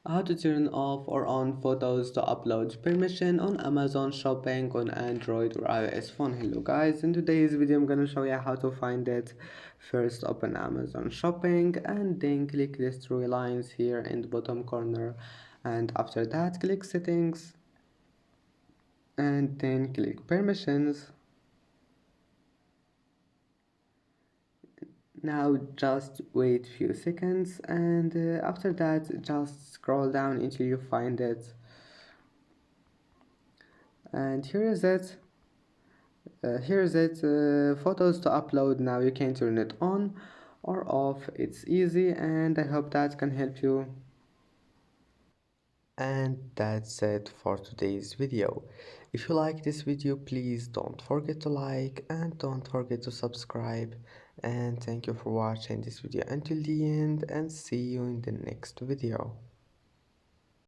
How to turn off or on photos to upload permission on Amazon Shopping on Android or iOS phone. Hello guys, in today's video I'm gonna show you how to find it. First open Amazon Shopping and then click these three lines here in the bottom corner, and after that click settings and then click permissions. Now just wait few seconds, and after that just scroll down until you find it, and here is it, photos to upload. Now you can turn it on or off, it's easy, and I hope that can help you. And that's it for today's video. If you like this video, please don't forget to like and don't forget to subscribe, and thank you for watching this video until the end, and see you in the next video.